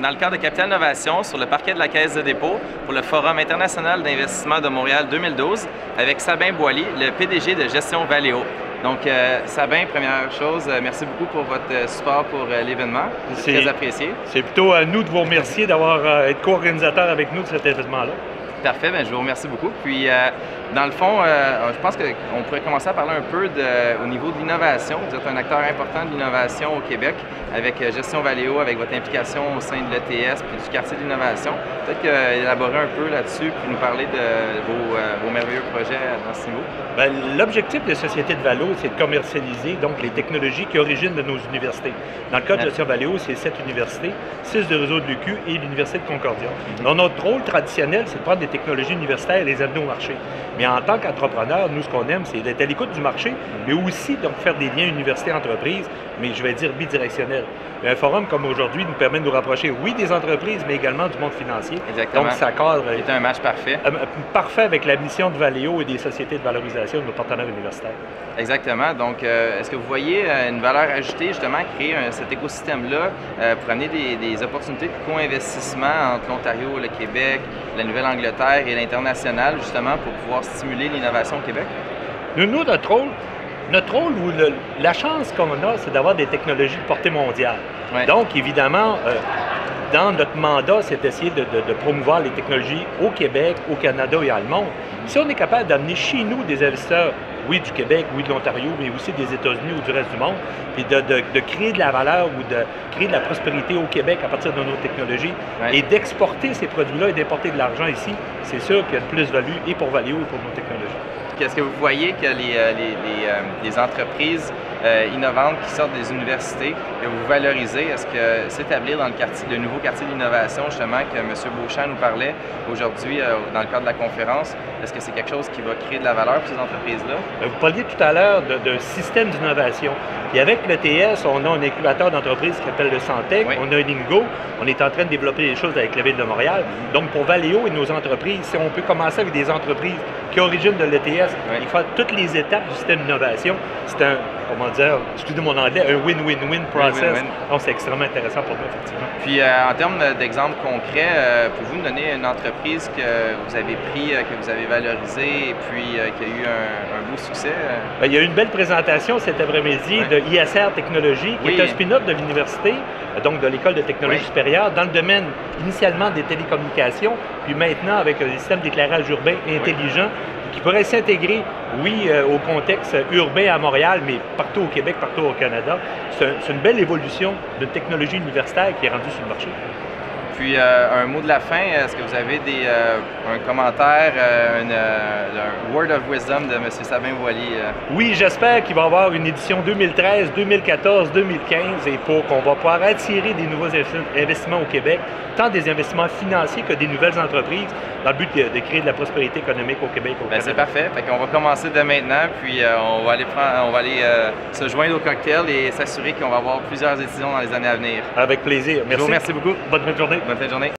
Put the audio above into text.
dans le cadre de Capital Innovation sur le parquet de la Caisse de dépôt pour le Forum international d'investissement de Montréal 2012 avec Sabin Boily, le PDG de Gestion Valeo. Donc, Sabin, première chose, merci beaucoup pour votre support pour l'événement. C'est très apprécié. C'est plutôt à nous de vous remercier d'avoir été co-organisateur avec nous de cet événement-là. Parfait, bien, je vous remercie beaucoup. Puis, dans le fond, je pense qu'on pourrait commencer à parler un peu au niveau de l'innovation. Vous êtes un acteur important de l'innovation au Québec avec Gestion Valeo, avec votre implication au sein de l'ETS puis du quartier de l'innovation. Peut-être élaborer un peu là-dessus puis nous parler de vos merveilleux projets dans ce niveau. Bien, l'objectif de Société de Valeo, c'est de commercialiser donc les technologies qui originent de nos universités. Dans le cas de Gestion Valeo, c'est 7 universités, 6 de réseau de l'UQ et l'Université de Concordia. Donc, notre rôle traditionnel, c'est de prendre des technologies universitaires et les amener au marché. Mais en tant qu'entrepreneur, nous, ce qu'on aime, c'est d'être à l'écoute du marché, mais aussi donc faire des liens université-entreprise, mais je vais dire bidirectionnel. Un forum comme aujourd'hui nous permet de nous rapprocher, oui, des entreprises, mais également du monde financier. Exactement. Donc, ça cadre. C'est un match parfait. Parfait avec la mission de Valeo et des sociétés de valorisation de nos partenaires universitaires. Exactement. Donc, est-ce que vous voyez une valeur ajoutée, justement, à créer cet écosystème-là pour amener des opportunités de co-investissement entre l'Ontario, le Québec, la Nouvelle-Angleterre et l'international, justement, pour pouvoir stimuler l'innovation au Québec? Nous, notre rôle ou la chance qu'on a, c'est d'avoir des technologies de portée mondiale. Ouais. Donc, évidemment, dans notre mandat, c'est d'essayer de promouvoir les technologies au Québec, au Canada et dans le monde. Si on est capable d'amener chez nous des investisseurs, oui, du Québec, oui, de l'Ontario, mais aussi des États-Unis ou du reste du monde, puis de créer de la valeur ou de créer de la prospérité au Québec à partir de nos technologies et d'exporter ces produits-là et d'importer de l'argent ici, c'est sûr qu'il y a de plus-value et pour Valeo et pour nos technologies. Est-ce que vous voyez que les entreprises innovantes qui sortent des universités, que vous valorisez, est-ce que s'établir dans le nouveau quartier d'innovation, justement, que M. Beauchamp nous parlait aujourd'hui dans le cadre de la conférence, est-ce que c'est quelque chose qui va créer de la valeur pour ces entreprises-là? Vous parliez tout à l'heure d'un système d'innovation. Et avec l'ETS, on a un incubateur d'entreprises qui s'appelle le Santec, oui. On a un Ingo, on est en train de développer des choses avec la Ville de Montréal. Donc, pour Valeo et nos entreprises, si on peut commencer avec des entreprises qui originent de l'ETS, il faut toutes les étapes du système d'innovation. C'est un, comment dire, excusez mon anglais, un win-win-win process. Donc, c'est extrêmement intéressant pour nous, effectivement. Puis, en termes d'exemples concrets, pouvez-vous me donner une entreprise que vous avez pris, que vous avez valorisée et puis qui a eu un beau succès? Bien, il y a eu une belle présentation cet après-midi de ISR Technologies, qui est un spin-off de l'université, donc de l'École de technologie supérieure, dans le domaine initialement des télécommunications, puis maintenant avec un système d'éclairage urbain intelligent, qui pourrait s'intégrer, oui, au contexte urbain à Montréal, mais partout au Québec, partout au Canada. C'est une belle évolution d'une technologie universitaire qui est rendue sur le marché. Puis, un mot de la fin, est-ce que vous avez un commentaire, un word of wisdom de M. Sabin Boily? Oui, j'espère qu'il va y avoir une édition 2013, 2014, 2015 et pour qu'on va pouvoir attirer des nouveaux investissements au Québec, tant des investissements financiers que des nouvelles entreprises, dans le but de créer de la prospérité économique au Québec et au Canada. C'est parfait. Fait qu'on va commencer dès maintenant, puis on va aller se joindre au cocktail et s'assurer qu'on va avoir plusieurs décisions dans les années à venir. Avec plaisir. Merci. Je vous remercie beaucoup. Bonne fin de journée. Bonne fin de journée.